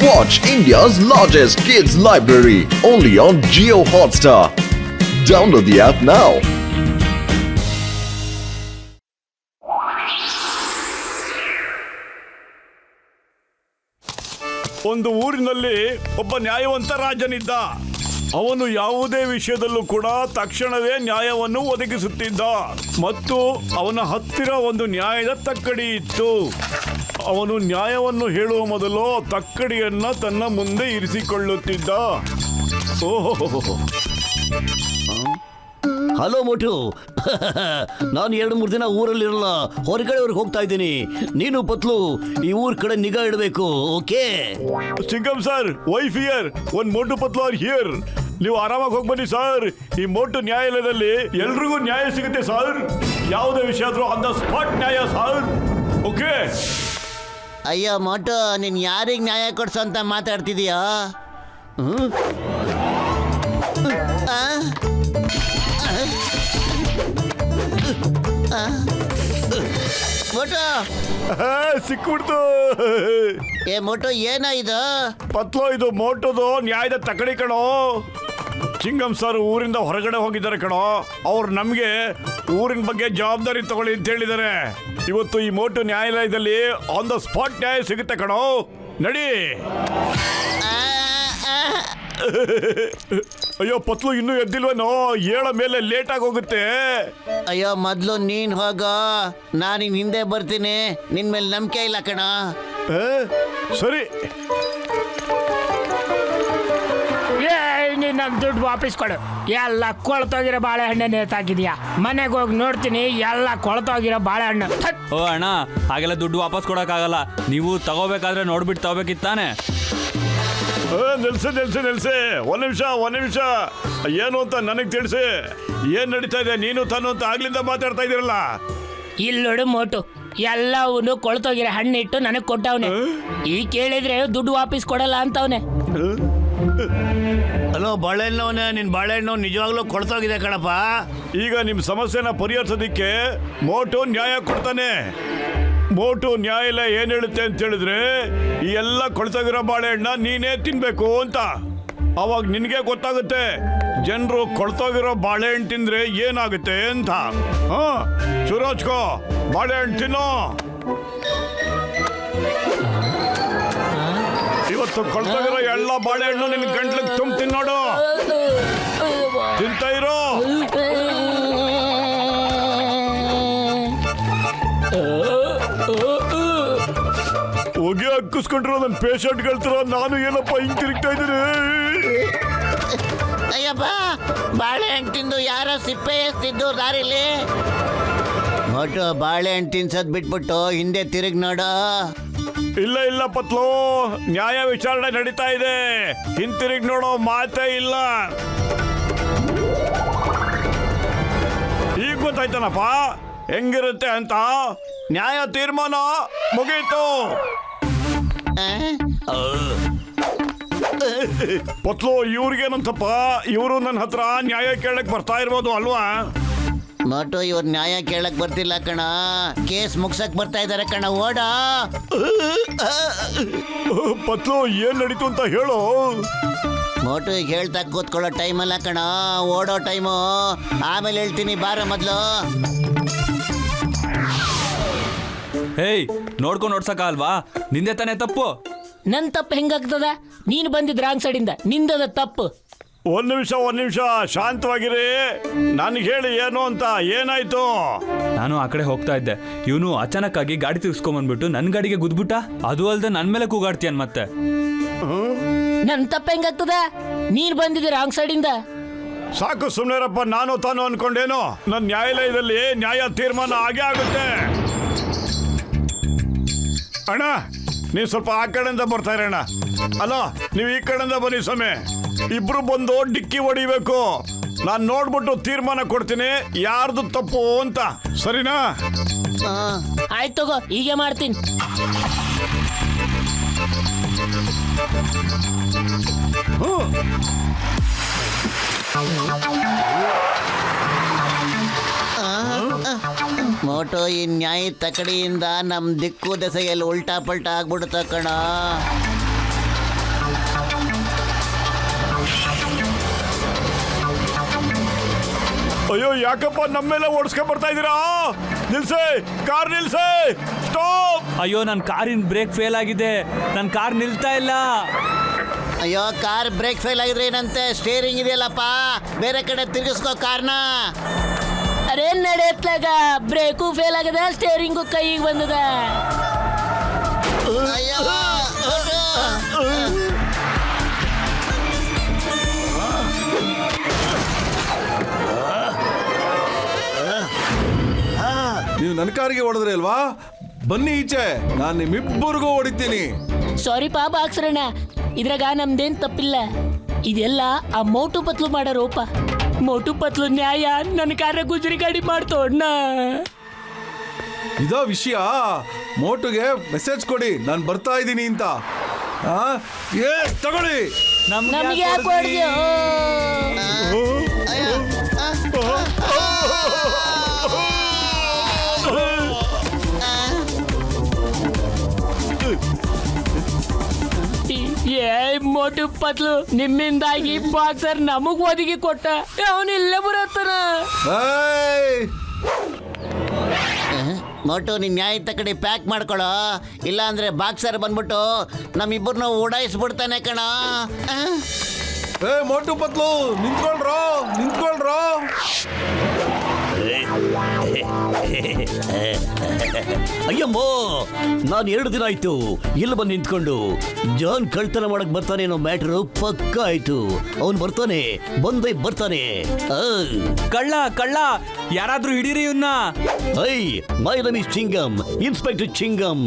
Watch India's largest kids library only on Jio Hotstar. Download the app now. ಒಂದು ಊರಿನಲ್ಲಿ ಒಬ್ಬ ನ್ಯಾಯವಂತ ರಾಜನಿದ್ದ. ಅವನು ಯಾವುದೇ ವಿಷಯದಲ್ಲೂ ಕೂಡ ತಕ್ಷಣವೇ ನ್ಯಾಯವನ್ನು ಒದಗಿಸುತ್ತಿದ್ದ ಮತ್ತು ಅವನ ಹತ್ತಿರ ಒಂದು ನ್ಯಾಯದ ತಕ್ಕಡಿ ಇತ್ತು. ಅವನು ನ್ಯಾಯವನ್ನು ಹೇಳುವ ಮೊದಲು ತಕ್ಕಡಿಯನ್ನ ತನ್ನ ಮುಂದೆ ಇರಿಸಿಕೊಳ್ಳುತ್ತಿದ್ದ. ಓಹೋ, ಹಲೋ ಮೋಟು. ನಾನು 2-3 ದಿನ ಊರಲ್ಲಿರಲ್ಲ, ಹೊರಗಡೆವರೆಗೆ ಹೋಗ್ತಾ ಇದ್ದೀನಿ. ನೀನು ಪತ್ಲು ಈ ಊರ್ ಕಡೆ ನಿಗಾ ಇಡಬೇಕು, okay? Singam sir, wife here, one Motu Patlu are here. ನೀವು ಆರಾಮಾಗಿ ಹೋಗಿ ಬನ್ನಿ ಸರ್. ಈ ಮೋಟು ನ್ಯಾಯಾಲಯದಲ್ಲಿ ಎಲ್ರಿಗೂ ನ್ಯಾಯ ಸಿಗುತ್ತೆ ಸರ್. ಯಾವುದೇ ವಿಷಯ ಆದ್ರೂ ಆನ್ ದ ಸ್ಪಾಟ್ ನ್ಯಾಯ ಸರ್, ಓಕೆ? ಅಯ್ಯೋ ಮೋಟು, ನೀನು ಯಾರಿಗೆ ನ್ಯಾಯ ಕೊಡ್ಸೋ ಅಂತ ಮಾತಾಡ್ತಿದೀಯಾ? ಮೋಟು ಸಿಕ್ಬಿಡ್ತು. ಏ ಮೋಟು, ಏನ ಇದು? ಪತ್ಲು, ಇದು ಮೋಟುದು ನ್ಯಾಯದ ತಕಡಿ ಕಣೋ. ಚಿಂಗಮ್ ಸರ್ ಊರಿಂದ ಹೊರಗಡೆ ಹೋಗಿದ್ದಾರೆ ಕಣೋ. ಅವ್ರು ನಮಗೆ ಊರಿನ ಬಗ್ಗೆ ಜವಾಬ್ದಾರಿ ತಗೊಳ್ಳಿ ಅಂತ ಹೇಳಿದ್ದಾರೆ. ಇವತ್ತು ಈ ಮೋಟು ನ್ಯಾಯಾಲಯದಲ್ಲಿ ಆನ್ ದ ಸ್ಪಾಟ್ ನ್ಯಾಯ ಸಿಗುತ್ತೆ ಕಣೋ. ನಡಿ. ಅಯ್ಯೋ ಪತ್ಲು, ಇನ್ನೂ ಎದ್ದಿಲ್ವೇನೋ? ಏಳ ಮೇಲೆ ಲೇಟ್ ಆಗಿ ಹೋಗುತ್ತೆ. ಅಯ್ಯೋ ಮೊದ್ಲು ನೀನ್ ಹೋಗ, ನಾನು ಹಿಂದೆ ಬರ್ತೀನಿ. ನಿನ್ ಮೇಲೆ ನಂಬಿಕೆ ಇಲ್ಲ ಕಣ. ಸರಿ. ನೀನು ನಮ್ಮ ದುಡ್ಡು ವಾಪಸ್ ಕೊಡು. ಎಲ್ಲ ಕೊಳ್ತೋಗಿರೋ ಬಾಳೆಹಣ್ಣೆ ನೇತಾಕಿದ್ಯಾ. ಮನೆಗೆ ಹೋಗಿ ನೋಡ್ತೀನಿ, ಎಲ್ಲ ಕೊಳ್ತೋಗಿರೋ ಬಾಳೆಹಣ್ಣು. ಓ ಅಣ್ಣ, ಹಾಗೆಲ್ಲ ದುಡ್ಡು ವಾಪಸ್ ಕೊಡೋಕ್ಕಾಗಲ್ಲ. ನೀವು ತಗೋಬೇಕಾದ್ರೆ ನೋಡ್ಬಿಟ್ಟು ತಗೋಬೇಕಿತ್ತಾನೆ. ನಿಲ್ಸಿ. ಒಂದ್ ನಿಮಿಷ. ಏನು ಅಂತ ನನಗೆ ತಿಳಿಸಿ. ಏನ್ ನಡೀತಾ ಇದೆ? ನೀನು ತಾನು ಅಂತ ಆಗ್ಲಿಂದ ಮಾತಾಡ್ತಾ ಇದೀರಲ್ಲ. ಇಲ್ಲೋಡು ಮೋಟು, ಎಲ್ಲವನು ಕೊಳ್ತೋಗಿರೋ ಹಣ್ಣಿಟ್ಟು ನನಗೆ ಕೊಟ್ಟವನೆ. ಈ ಕೇಳಿದ್ರೆ ದುಡ್ಡು ವಾಪಸ್ ಕೊಡಲ್ಲ ಅಂತವನೆ. ಹಲೋ ಬಾಳೆಹಣ್ಣವನೇ, ನಿನ್ ಬಾಳೆಹಣ್ಣು ನಿಜವಾಗ್ಲೂ ಕೊಡ್ತೋಗಿದೆ ಕಣಪ್ಪ. ಈಗ ನಿಮ್ ಸಮಸ್ಯೆನ ಪರಿಹರಿಸೋದಿಕ್ಕೆ ಮೋಟು ನ್ಯಾಯ ಕೊಡ್ತಾನೆ. ಮೋಟು ನ್ಯಾಯಾಲಯ ಏನ್ ಹೇಳುತ್ತೆ ಅಂತ ಹೇಳಿದ್ರೆ, ಈ ಎಲ್ಲ ಕೊಳ್ತೋಗಿರೋ ಬಾಳೆಹಣ್ಣ ನೀನೇ ತಿನ್ಬೇಕು ಅಂತ. ಅವಾಗ ನಿನ್ಗೆ ಗೊತ್ತಾಗುತ್ತೆ ಜನರು ಕೊಳ್ತೋಗಿರೋ ಬಾಳೆಹಣ್ಣು ತಿಂದ್ರೆ ಏನಾಗುತ್ತೆ ಅಂತ. ಶುರು ಹಚ್ಕೋ, ಬಾಳೆಹಣ್ಣು ತಿನ್ನೋ. ಇವತ್ತು ಕೊಳ್ತೋಗಿರೋ ಎಲ್ಲ ಬಾಳೆಹಣ್ಣು ನಿನ್ ಗಂಟ್ಲಿಗೆ ತುಂಬ್ತೀನಿ ನೋಡು. ತಿಂತಾ ಇರೋ. ಹೊಗೆ ಹಾಕಿಸ್ಕೊಂಡ್ರು ನನ್ನ ಪೇಷಂಟ್ಗಳ ತರ ನಾನು ಏನಪ್ಪ ಹಿಂಗ್ ತಿರುಗ್ತಾ ಇದ್ದೀನಿ. ಅಯ್ಯಪ್ಪ, ಬಾಳೆಹಣ್ಣು ತಿಂದು ಯಾರೋ ಸಿಪ್ಪೆ ಎಸ್ತಿದ್ದು ದಾರಿಲಿ. ಮೋಟು, ಬಾಳೆಹಣ್ಣು ತಿನ್ಸೋದ್ ಬಿಟ್ಬಿಟ್ಟು ಹಿಂದೆ ತಿರುಗಿ ನೋಡು. ಇಲ್ಲ ಪತ್ಲು, ನ್ಯಾಯ ವಿಚಾರಣೆ ನಡೀತಾ ಇದೆ. ಹಿಂತಿರುಗಿ ನೋಡೋ ಮಾತೇ ಇಲ್ಲ. ಈಗ ಗೊತ್ತಾಯ್ತಾನಪ್ಪ ಹೆಂಗಿರುತ್ತೆ ಅಂತ. ನ್ಯಾಯ ತೀರ್ಮಾನ ಮುಗೀತು. ಪತ್ಲು, ಇವ್ರಿಗೇನಂತಪ್ಪ, ಇವರು ನನ್ನ ಹತ್ರ ನ್ಯಾಯ ಕೇಳಕ್ ಬರ್ತಾ ಇರ್ಬೋದು ಅಲ್ವಾ? ಮೋಟು, ಇವ್ರು ನ್ಯಾಯ ಕೇಳಕ್ ಬರ್ತಿಲ್ಲ ಕಣ, ಕೇಸ್ ಮುಗ್ಸಕ್ ಬರ್ತಾ ಇದಾರೆ ಕಣ. ಓಡ ಪತ್ಲು, ಏನ್ ನಡೀತು ಅಂತ ಹೇಳು. ಮೋಟು, ಈಗ ಹೇಳ್ತಾ ಕೂತ್ಕೊಳ್ಳೋ ಟೈಮ್ ಅಲ್ಲ ಕಣ, ಓಡೋ ಟೈಮು. ಆಮೇಲೆ ಹೇಳ್ತೀನಿ, ಬಾರ ಮೊದ್ಲು. ಹೇಯ್, ನೋಡ್ಕೊಂಡು ಓಡ್ಸಕ್ಕಲ್ವಾ? ನಿಂದೆ ತಾನೇ ತಪ್ಪು. ನನ್ನ ತಪ್ಪು ಹೆಂಗಾಗ್ತದ? ನೀನು ಬಂದಿದ್ ರಾಂಗ್ ಸೈಡಿಂದ, ನಿಂದದ ತಪ್ಪು. ಒಂದ್ ನಿಮಿಷ ಶಾಂತವಾಗಿರಿ. ನನಗೆ ಹೇಳಿ ಏನು ಅಂತ. ಏನಾಯ್ತು? ನಾನು ಆ ಕಡೆ ಹೋಗ್ತಾ ಇದ್ದೆ. ಇವನು ಅಚಾನಕ್ ಆಗಿ ಗಾಡಿ ತಿರ್ಸ್ಕೊಂಡ್ಬಂದ್ಬಿಟ್ಟು ನನ್ನ ಗಾಡಿಗೆ ಗುದ್ಬಿಟ್ಟ. ಅದು ಅಲ್ದೆ ನನ್ನ ಮೇಲೆ ಕೂಗಾಡ್ತೀಯನ್ ಮತ್ತೆ. ನನ್ನ ತಪ್ಪು ಹೆಂಗಾಗ್ತದ? ನೀನು ಬಂದಿದ್ದ ರಾಂಗ್ ಸೈಡಿಂದ. ಸಾಕು ಸುಮ್ನೆರಪ್ಪ. ನಾನು ತಾನು ಅನ್ಕೊಂಡೇನು? ನನ್ನ ನ್ಯಾಯಾಲಯದಲ್ಲಿ ನ್ಯಾಯ ತೀರ್ಮಾನ ಆಗೇ ಆಗುತ್ತೆ. ಅಣ್ಣ, ನೀವು ಸ್ವಲ್ಪ ಆ ಕಡೆಯಿಂದ ಬರ್ತಾ ಇರೋಣ. ಅಲ್ಲ, ನೀವು ಈ ಕಡೆಯಿಂದ ಬನ್ನಿ ಸ್ವಾಮಿ. ಇಬ್ರು ಬಂದು ಡಿಕ್ಕಿ ಹೊಡಿಬೇಕು. ನಾನು ನೋಡ್ಬಿಟ್ಟು ತೀರ್ಮಾನ ಕೊಡ್ತೀನಿ ಯಾರ್ದು ತಪ್ಪು ಅಂತ. ಸರಿನಾ? ಆಯ್ತು ತಗೋ, ಹೀಗೆ ಮಾಡ್ತೀನಿ. ಮೋಟೋ, ಈ ನ್ಯಾಯ ತಕಡಿಯಿಂದ ನಮ್ಮ ದಿಕ್ಕು ದೆಸೆಯಲ್ಲಿ ಉಲ್ಟಾ ಪಲ್ಟಾ ಆಗ್ಬಿಡುತ್ತ ಕಣ. ಅಯ್ಯೋ ಯಾಕಪ್ಪ ನಮ್ಮೆಲ್ಲ ಓಡಿಸ್ಕೊಂಡ್ ಬರ್ತಾ ಇದೀರಾ? ನಿಲ್ಸೆ, ಕಾರ್ ನಿಲ್ಸೆ, ಸ್ಟಾಪ್. ಅಯ್ಯೋ ನನ್ನ ಕಾರಿನ ಬ್ರೇಕ್ ಫೇಲ್ ಆಗಿದೆ, ನನ್ನ ಕಾರ್ ನಿಲ್ತಾ ಇಲ್ಲ. ಅಯ್ಯೋ ಕಾರ್ ಬ್ರೇಕ್ ಫೇಲ್ ಆಗಿದ್ರೆ ಏನಂತೆ, ಸ್ಟೇರಿಂಗ್ ಇದೆಯಲ್ಲಪ್ಪ, ಬೇರೆ ಕಡೆ ತಿರುಗಿಸ್ಕೋ ಕಾರ್ನ. ಅರೆ ನಡೆಯತ್ಲಾಗ ಬ್ರೇಕು ಫೇಲ್ ಆಗದ, ಸ್ಟೇರಿಂಗು ಕೈಗೆ ಬಂದದ. ಅಯ್ಯೋ ನೀವು ನನ್ನ ಕಾರಿಗೆ ಹೊಡೆದ್ರಿ ಅಲ್ವಾ? ಬನ್ನಿ ಈಚೆ, ನಾನು ನಿಮ್ಮಿಬ್ಬರಿಗೂ ಹೊಡಿತೀನಿ. ಸಾರಿ ಪಾ ಬಾಕ್ಸರಣ್ಣ, ಇದ್ರಾಗ ನಮ್ದೇನ್ ತಪ್ಪಿಲ್ಲ. ಇದೆಲ್ಲ ಆ ಮೋಟು ಪತ್ಲು ಮಾಡೋ ರೂಪ. ಮೋಟು ಪತ್ಲು ನ್ಯಾಯ ನನ್ನ ಕಾರ್ಯ ಗುಜರಿ ಗಾಡಿ ಮಾಡ್ತೋ ಅಣ್ಣ. ಇದೋ ವಿಷಯ. ಮೋಟುಗೆ ಮೆಸೇಜ್ ಕೊಡಿ, ನಾನು ಬರ್ತಾ ಇದ್ದೀನಿ ಅಂತ. ಏ ತಗೊಳ್ಳಿ. ನಮಗೆ ಯಾಕೆ ಹೊಡೆದ್ಯೋ? ಏ ಮೋಟು ಪತ್ಲು, ನಿಮ್ಮಿಂದಾಗಿ ಬಾಕ್ಸರ್ ನಮಗ್ ಒದಗಿ ಕೊಟ್ಟ. ಅವನು ಇಲ್ಲೇ ಬರತ್ತಾನ. ಏಯ್! ಮೋಟು ನಿನ್ ನ್ಯಾಯದ ಕಡೆ ಪ್ಯಾಕ್ ಮಾಡ್ಕೊಳೋ, ಇಲ್ಲ ಅಂದ್ರೆ ಬಾಕ್ಸರ್ ಬಂದ್ಬಿಟ್ಟು ನಮ್ಮಿಬ್ಬರನ್ನ ಓಡಾಯಿಸ್ಬಿಡ್ತಾನೆ ಕಣ. ಏ ಮೋಟು ಪತ್ಲು, ನಿಂತ್ಕೊಳ್ರೋ, ನಿಂತ್ಕೊಳ್ರೋ. ಅಯ್ಯಮ್ಮೋ, ನಾನು 2 ದಿನ ಆಯ್ತು ಇಲ್ಲಿ ಬಂದು ನಿಂತ್ಕೊಂಡು. ಜಾನ್ ಕಳ್ತನ ಮಾಡಕ್ ಬರ್ತಾನೆ ಅನ್ನೋ ಮ್ಯಾಟ್ರು ಪಕ್ಕ ಆಯ್ತು. ಅವನು ಬರ್ತಾನೆ, ಬರ್ತಾನೆ. ಕಳ್ಳ ಕಳ್ಳ, ಯಾರಾದ್ರೂ ಹಿಡೀರಿ ಇವನ್ನ. I my name is Chingam, inspector Chingam.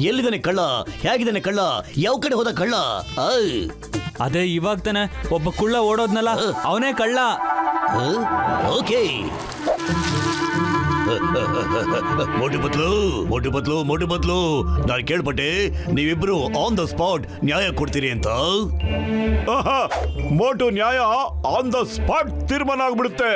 ಎಲ್ಲಿದ್ದಾನೆ ಕಳ್ಳ? ಹೇಗಿದ್ದಾನೆ ಕಳ್ಳ? ಯಾವ ಕಡೆ ಹೋದ ಕಳ್ಳ? ಅದೇ ಇವಾಗ ತಾನೆ ಒಬ್ಬ ಕುಳ್ಳ ಓಡೋದ್ನಲ್ಲ, ಅವನೇ ಕಳ್ಳ. ಓಕೆ. ಮೋಟು ಬತ್ಲು, ನಾನು ಕೇಳ್ಪಟ್ಟೆ ನೀವಿಬ್ರು ಆನ್ ದ ಸ್ಪಾಟ್ ನ್ಯಾಯ ಕೊಡ್ತೀರಿ ಅಂತ. ಆಹಾ, ಮೋಟು ನ್ಯಾಯ ಆನ್ ದ ಸ್ಪಾಟ್ ತೀರ್ಮಾನ ಆಗ್ಬಿಡುತ್ತೆ.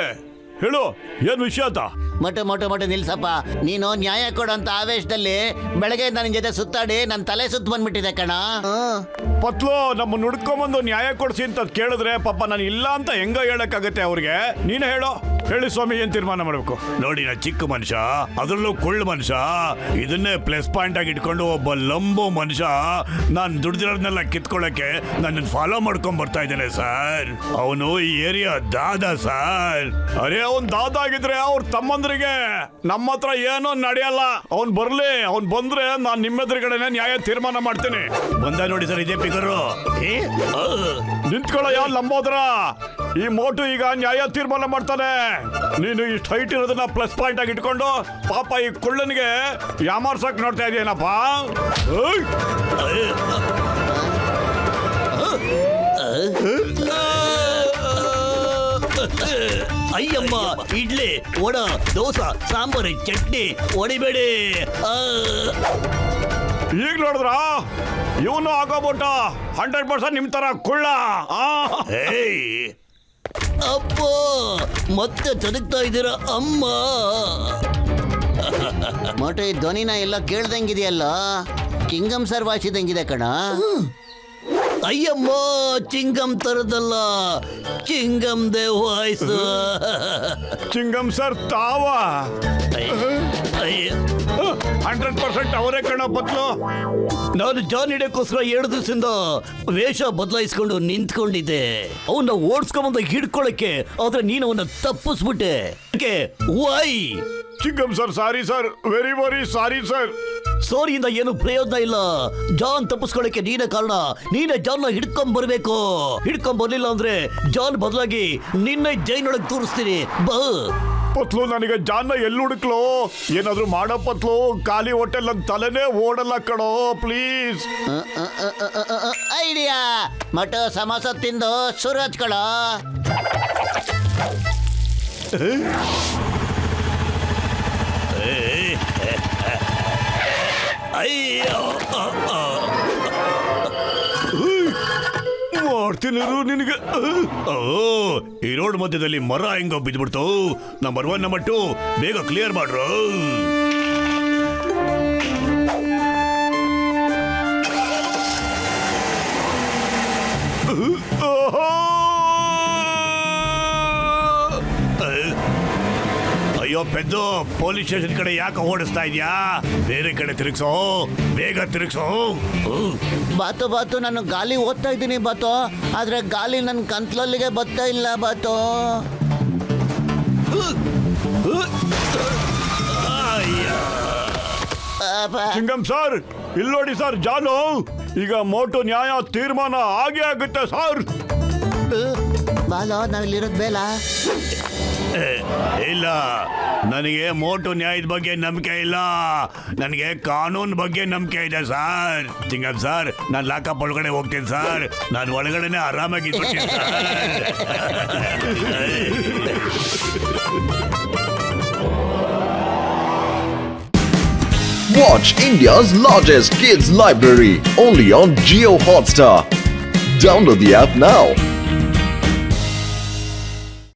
ಹೇಳು, ಏನ್ ವಿಷಯ ಅಂತ? ಮೊಟು ನಿಲ್ಸಪ್ಪ. ನೀನು ನ್ಯಾಯ ಕೊಡೋಂತ ಆವೇಶದಲ್ಲಿ ಬೆಳಗ್ಗೆ ನನ್ನ ಜೊತೆ ಸುತ್ತಾಡಿ ನನ್ನ ತಲೆ ಸುತ್ತ ಬಂದ್ಬಿಟ್ಟಿದೆ ಕಣ. ಪತ್ಲು, ನಮ್ಮ ನುಡ್ಕೊಂಬಂದು ನ್ಯಾಯ ಕೊಡ್ಸಿ ಅಂತ ಕೇಳಿದ್ರೆ ಪಾಪ ನಾನು ಇಲ್ಲ ಅಂತ ಹೆಂಗ ಹೇಳಕ್ಕಾಗತ್ತೆ ಅವ್ರಿಗೆ? ನೀನೇ ಹೇಳಿ ಸ್ವಾಮಿ, ಏನ್ ತೀರ್ಮಾನ ಮಾಡ್ಬೇಕು? ನೋಡಿ, ನಾ ಚಿಕ್ಕ ಮನುಷ್ಯ, ಅದರಲ್ಲೂ ಕುಳ್ಳ ಮನುಷ್ಯ, ಇದನ್ನೇ ಪ್ಲಸ್ ಪಾಯಿಂಟ್ ಆಗಿ ಇಟ್ಕೊಂಡು ಒಬ್ಬ ಲಂಬೋ ಮನುಷ್ಯ ನಾನ್ ದುಡ್ದಿರೋದ್ನೆಲ್ಲ ಕಿತ್ಕೊಳ್ಳಕ್ಕೆ ನನ್ನ ಫಾಲೋ ಮಾಡ್ಕೊಂಡ್ ಬರ್ತಾ ಇದ್ದಾನೆ ಸರ್. ಅವನು ಈ ಏರಿಯಾ ದಾದ ಸರ್. ಅರೆ, ಅವ್ನ್ ದಾದ ಆಗಿದ್ರೆ ಅವ್ರ ತಮ್ಮಂದ್ರಿಗೆ ನಮ್ಮ ಹತ್ರ ಏನೋ ನಡೆಯಲ್ಲ. ಅವ್ನ್ ಬಂದ್ರೆ ನಾನ್ ನಿಮ್ಮೆದುರುಗಡೆನೆ ನ್ಯಾಯ ತೀರ್ಮಾನ ಮಾಡ್ತೀನಿ. ಬಂದ ನೋಡಿ ಸರ್, ಇದೇ ಫಿಗರು. ನಿಂತ್ಕೊಳ್ಳ, ಯಾವ ಲಂಬೋದ್ರ. ಈ ಮೋಟು ಈಗ ನ್ಯಾಯ ತೀರ್ಮಾನ ಮಾಡ್ತಾನೆ. ನೀನು ಇಷ್ಟು ಹೈಟ್ ಇರೋದನ್ನ ಪ್ಲಸ್ ಪಾಯಿಂಟ್ ಆಗಿ ಇಟ್ಕೊಂಡು ಪಾಪ ಈ ಕುಳ್ಳನಿಗೆ ಯಾಮಾರ್ಸಕ್ ನೋಡ್ತಾ ಇದೀಯನಪ್ಪ. ಅಯ್ಯಮ್ಮ, ಇಡ್ಲಿ, ವಡ, ದೋಸೆ, ಸಾಂಬಾರು, ಚಟ್ನಿ ಹೊಡಿಬೇಡಿ. ಈಗ ನೋಡಿದ್ರ ಇವನು ಆಗೋಬಿಟ್ಟ 100% ನಿಮ್ ತರ ಕುಳ್ಳ. ಅಪ್ಪ, ಮತ್ತೆ ತದಕ್ತಾ ಇದ್ದೀರಾ ಅಮ್ಮ? ಮೋಟು, ಈ ಧ್ವನಿನ ಎಲ್ಲ ಕೇಳ್ದಂಗಿದೆಯಲ್ಲ, ಚಿಂಗಮ್ ಸರ್ ವಾಸಿದಂಗಿದೆ ಕಣ. ಅಯ್ಯಮ್ಮ, ಚಿಂಗಮ್ ತರದಲ್ಲ, ಚಿಂಗಮ್ ದೇ ವಾಯ್ಸ್. ಚಿಂಗಮ್ ಸರ್ ತಾವ 100% ಅವರೇ ಕಣ ಪತ್ಲು. ನಾನು ಜಾನ್ ಹಿಡಿಯೋಕ್ಕೋಸ್ಕರ 2 ದಿವಸದಿಂದ ವೇಷ ಬದಲಾಯಿಸ್ಕೊಂಡು ನಿಂತ್ಕೊಂಡಿದ್ದೆ. ಅವನ್ನ ಓಡಿಸ್ಕೊಂಬಂದ ಹಿಡ್ಕೊಳಕ್ಕೆ, ಆದ್ರೆ ನೀನು ಅವನ್ನ ತಪ್ಪಿಸ್ಬಿಟ್ಟೆ. Why? Chingam sir, sorry sir, very very sorry sir. ಸಾರಿಯಿಂದ ಏನು ಪ್ರಯೋಜನ ಇಲ್ಲ. ಜಾನ್ ತಪ್ಪಿಸ್ಕೊಳ್ಳಕ್ಕೆ ನೀನೇ ಕಾರಣ. ನೀನೇ ಜಾನ್ನ ಹಿಡ್ಕೊಂಡ್ ಬರ್ಬೇಕು. ಹಿಡ್ಕೊಂಡ್ ಬರ್ಲಿಲ್ಲ ಅಂದ್ರೆ ಜಾನ್ ಬದಲಾಗಿ ನಿನ್ನೆ ಜೈನೊಳಗೆ ತೋರಿಸ್ತೀನಿ. ಬಾ ಪತ್ಲು, ನನಗೆ ಜಾನ್ನ ಎಲ್ಲಿ ಹುಡುಕ್ಲು? ಏನಾದ್ರು ಮಾಡೋ ಪತ್ಲು, ಖಾಲಿ ಹೋಟೆಲ್ ನನ್ನ ತಲೆನೇ ಓಡಲ್ಲ ಕಣೋ, ಪ್ಲೀಸ್. ಐಡಿಯಾ. ಮೋಟು, ಸಮೋಸ ತಿಂದು ಶುರು ಹಚ್ಕೊಳ್ಳೋ. ಅಯ್ಯೋ, ಮಾಡ್ತೀನಿ ನಿನಗೆ. ಈ ರೋಡ್ ಮಧ್ಯದಲ್ಲಿ ಮರ ಹೆಂಗೋ ಬಿದ್ಬಿಡ್ತು. ನಂಬರ್ 1 ನಂಬರ್ 2 ಬೇಗ ಕ್ಲಿಯರ್ ಮಾಡ್ರು. ಅಯ್ಯೋ ಪೆದ್ದು, ಪೊಲೀಸ್ ಸ್ಟೇಷನ್ ಕಡೆ ಯಾಕೆ ಓಡಿಸ್ತಾ ಇದ್ಯಾ? ಬೇರೆ ಕಡೆ ತಿರುಗ್ಸೋ, ಬೇಗ ತಿರುಗ್ಸೋ. ಬಾತು ನಾನು ಗಾಲಿ ಓದ್ತಾ ಇದ್ದೀನಿ ಬಾತು, ಆದ್ರೆ ಗಾಲಿ ನನ್ನ ಕಂತ್ಲಲ್ಲಿಗೆ ಬರ್ತಾ ಇಲ್ಲ ಬಾತು. ಚಿಂಗಂ ಸರ್, ಇಲ್ಲಿ ನೋಡಿ ಸರ್, ಜಾನು ಈಗ ಮೋಟು ನ್ಯಾಯ ತೀರ್ಮಾನ ಆಗೇ ಆಗುತ್ತೆ ಸರ್. ಬಾಲೋ ನಾವಿಲ್ಲಿರೋದು ಬೇಡ. ಇಲ್ಲ, ನನಗೆ ಮೋಟು ನ್ಯಾಯದ ಬಗ್ಗೆ ನಂಬಿಕೆ ಇಲ್ಲ, ನನಗೆ ಕಾನೂನು ಬಗ್ಗೆ ನಂಬಿಕೆ ಇದೆ ಸರ್. ಚಿಂಗಂ ಸರ್, ನಾನು ಲಾಕಪ್ ಒಳಗಡೆ ಹೋಗ್ತೀನಿ ಸರ್, ನಾನು ಒಳಗಡೆನೆ ಆರಾಮಾಗಿ ಇರ್ತೀನಿ Watch India's largest kids library only on Geo Hotstar. Download the app now.